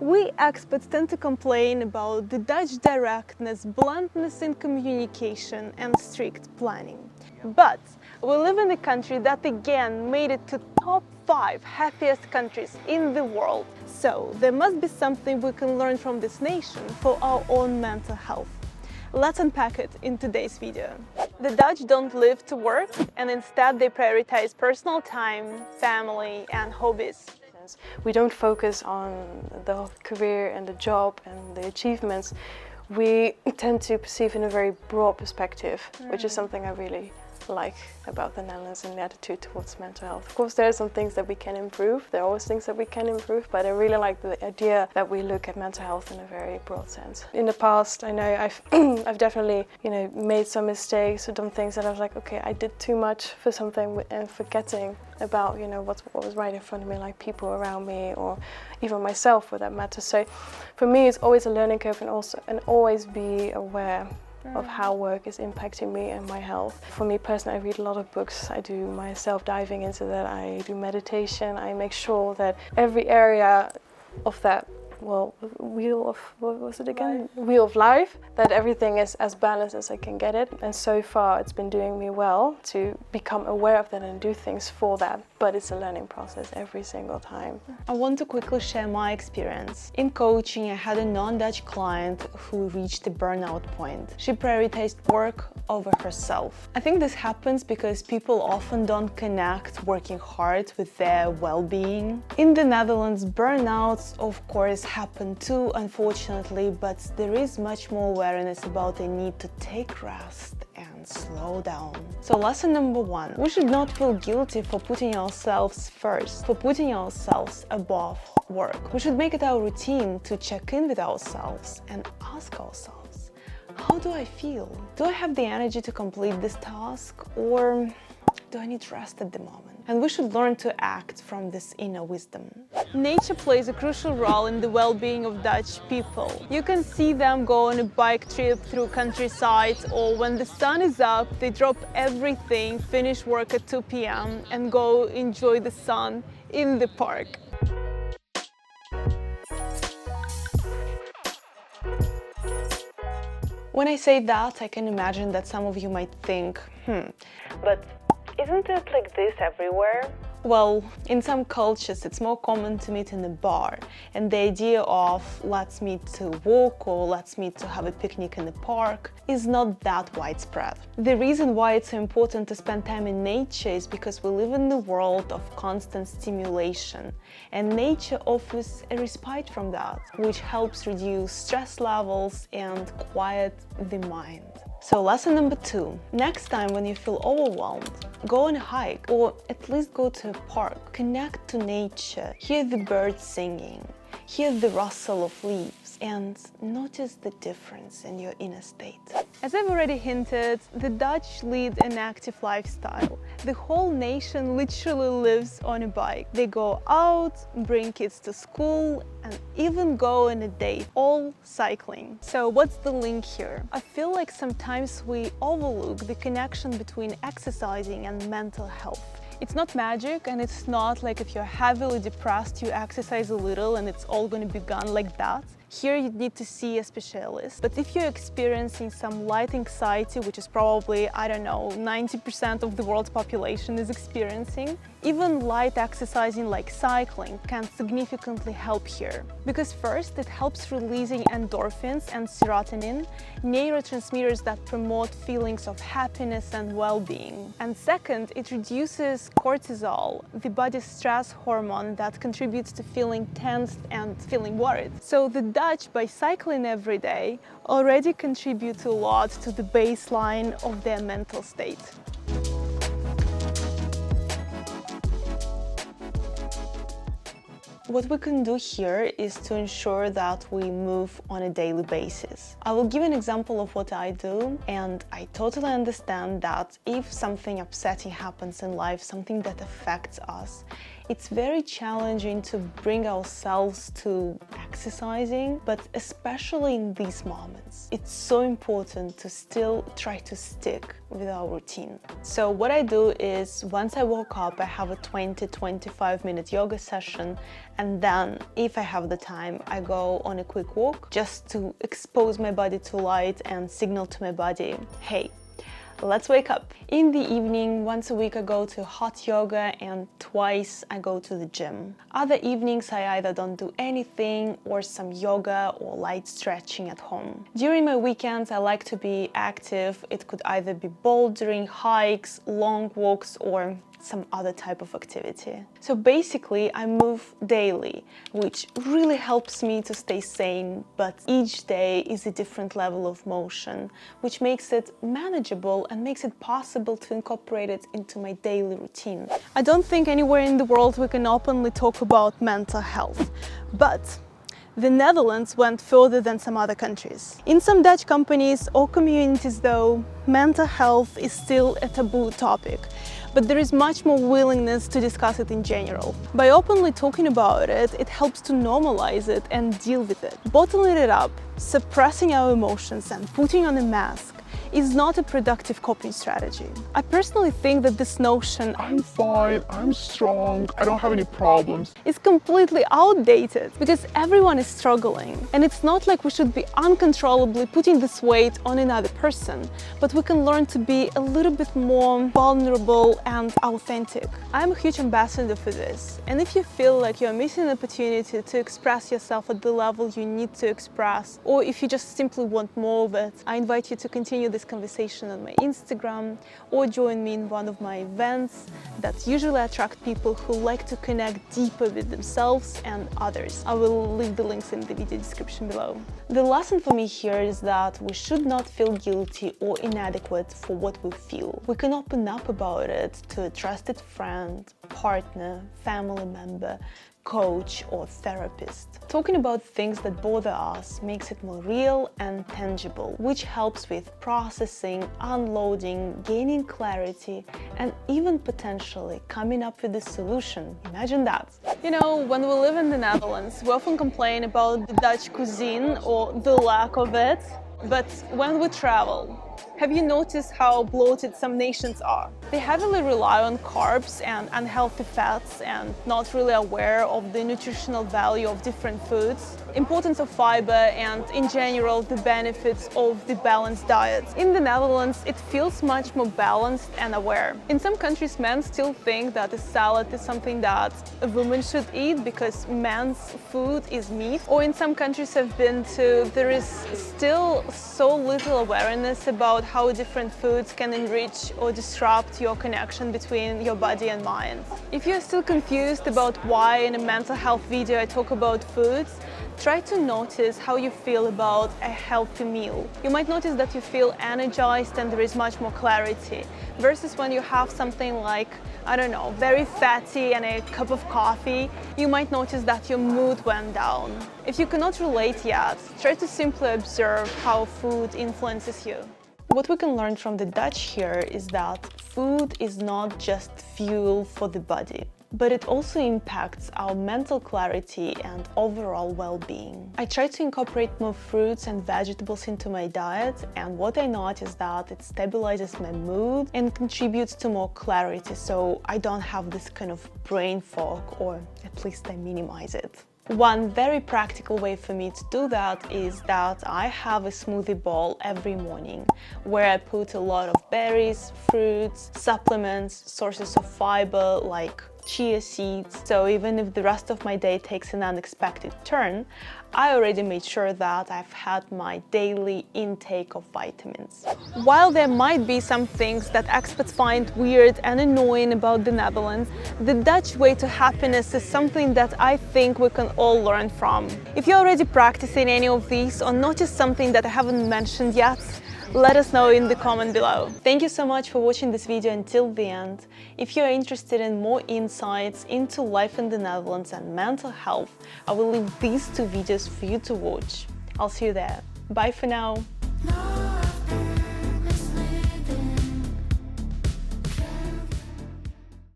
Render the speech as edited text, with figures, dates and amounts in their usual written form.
We expats tend to complain about the Dutch directness, bluntness in communication and strict planning. But we live in a country that again made it to top 5 happiest countries in the world. So there must be something we can learn from this nation for our own mental health. Let's unpack it in today's video. The Dutch don't live to work, and instead they prioritize personal time, family and hobbies. We don't focus on the career and the job and the achievements. We tend to perceive in a very broad perspective, which is something I really like about the Netherlands and the attitude towards mental health. Of course, there are some things that we can improve. There are always things that we can improve, but I really like the idea that we look at mental health in a very broad sense. In the past, I know I've definitely, made some mistakes or done things that I was like, okay, I did too much for something and forgetting about, what was right in front of me, like people around me or even myself for that matter. So for me, it's always a learning curve and always be aware of how work is impacting me and my health. For me personally, I read a lot of books. I do myself diving into that. I do meditation. I make sure that every area of that wheel of life, that everything is as balanced as I can get it. And so far it's been doing me well to become aware of that and do things for that. But it's a learning process every single time. I want to quickly share my experience. In coaching, I had a non-Dutch client who reached a burnout point. She prioritized work over herself. I think this happens because people often don't connect working hard with their well-being. In the Netherlands, burnouts, of course, happen too, unfortunately, but there is much more awareness about the need to take rest and slow down. So lesson number 1, we should not feel guilty for putting ourselves first, for putting ourselves above work. We should make it our routine to check in with ourselves and ask ourselves, how do I feel? Do I have the energy to complete this task, or do I need rest at the moment? And we should learn to act from this inner wisdom. Nature plays a crucial role in the well-being of Dutch people. You can see them go on a bike trip through countryside, or when the sun is up, they drop everything, finish work at 2 p.m. and go enjoy the sun in the park. When I say that, I can imagine that some of you might think, but isn't it like this everywhere? Well, in some cultures it's more common to meet in a bar, and the idea of let's meet to walk or let's meet to have a picnic in the park is not that widespread. The reason why it's so important to spend time in nature is because we live in a world of constant stimulation, and nature offers a respite from that, which helps reduce stress levels and quiet the mind. So lesson number 2, next time when you feel overwhelmed, go on a hike or at least go to a park. Connect to nature, hear the birds singing, hear the rustle of leaves and notice the difference in your inner state. As I've already hinted, the Dutch lead an active lifestyle. The whole nation literally lives on a bike. They go out, bring kids to school and even go on a date, all cycling. So what's the link here? I feel like sometimes we overlook the connection between exercising and mental health. It's not magic, and it's not like if you're heavily depressed, you exercise a little and it's all going to be gone like that. Here you need to see a specialist. But if you're experiencing some light anxiety, which is probably, 90% of the world's population is experiencing, even light exercising like cycling can significantly help here. Because first, it helps releasing endorphins and serotonin, neurotransmitters that promote feelings of happiness and well-being. And second, it reduces cortisol, the body's stress hormone that contributes to feeling tensed and feeling worried. So the Dutch, by cycling every day, already contribute a lot to the baseline of their mental state. What we can do here is to ensure that we move on a daily basis. I will give an example of what I do, and I totally understand that if something upsetting happens in life, something that affects us, it's very challenging to bring ourselves to exercising, but especially in these moments, it's so important to still try to stick with our routine. So what I do is once I woke up, I have a 20-25 minute yoga session, and then if I have the time, I go on a quick walk just to expose my body to light and signal to my body, hey, let's wake up. In the evening, once a week I go to hot yoga and twice I go to the gym. Other evenings I either don't do anything or some yoga or light stretching at home. During my weekends I like to be active. It could either be bouldering, hikes, long walks or some other type of activity. So basically I move daily, which really helps me to stay sane, but each day is a different level of motion, which makes it manageable and makes it possible to incorporate it into my daily routine. I don't think anywhere in the world we can openly talk about mental health, but the Netherlands went further than some other countries. In some Dutch companies or communities though, mental health is still a taboo topic, but there is much more willingness to discuss it in general. By openly talking about it, it helps to normalize it and deal with it. Bottling it up, suppressing our emotions and putting on a mask is not a productive coping strategy. I personally think that this notion, I'm fine, I'm strong, I don't have any problems, is completely outdated because everyone is struggling. And it's not like we should be uncontrollably putting this weight on another person, but we can learn to be a little bit more vulnerable and authentic. I'm a huge ambassador for this. And if you feel like you're missing an opportunity to express yourself at the level you need to express, or if you just simply want more of it, I invite you to continue this conversation on my Instagram or join me in one of my events that usually attract people who like to connect deeper with themselves and others. I will leave the links in the video description below. The lesson for me here is that we should not feel guilty or inadequate for what we feel. We can open up about it to a trusted friend, partner, family member, coach or therapist. Talking about things that bother us makes it more real and tangible, which helps with processing, unloading, gaining clarity, and even potentially coming up with a solution. Imagine that. You know, when we live in the Netherlands, we often complain about the Dutch cuisine or the lack of it, but when we travel, have you noticed how bloated some nations are? They heavily rely on carbs and unhealthy fats and not really aware of the nutritional value of different foods, importance of fiber and in general the benefits of the balanced diet. In the Netherlands it feels much more balanced and aware. In some countries men still think that a salad is something that a woman should eat because men's food is meat. Or in some countries I've been to, there is still so little awareness about how different foods can enrich or disrupt your connection between your body and mind. If you're still confused about why in a mental health video I talk about foods, try to notice how you feel about a healthy meal. You might notice that you feel energized and there is much more clarity, versus when you have something like, I don't know, very fatty and a cup of coffee, you might notice that your mood went down. If you cannot relate yet, try to simply observe how food influences you. What we can learn from the Dutch here is that food is not just fuel for the body, but it also impacts our mental clarity and overall well-being. I try to incorporate more fruits and vegetables into my diet, and what I notice is that it stabilizes my mood and contributes to more clarity, so I don't have this kind of brain fog, or at least I minimize it. One very practical way for me to do that is that I have a smoothie bowl every morning where I put a lot of berries, fruits, supplements, sources of fiber like chia seeds. So even if the rest of my day takes an unexpected turn, I already made sure that I've had my daily intake of vitamins. While there might be some things that expats find weird and annoying about the Netherlands, the Dutch way to happiness is something that I think we can all learn from. If you're already practicing any of these or notice something that I haven't mentioned yet, let us know in the comment below. Thank you so much for watching this video until the end. If you're interested in more insights into life in the Netherlands and mental health, I will leave these two videos for you to watch. I'll see you there. Bye for now.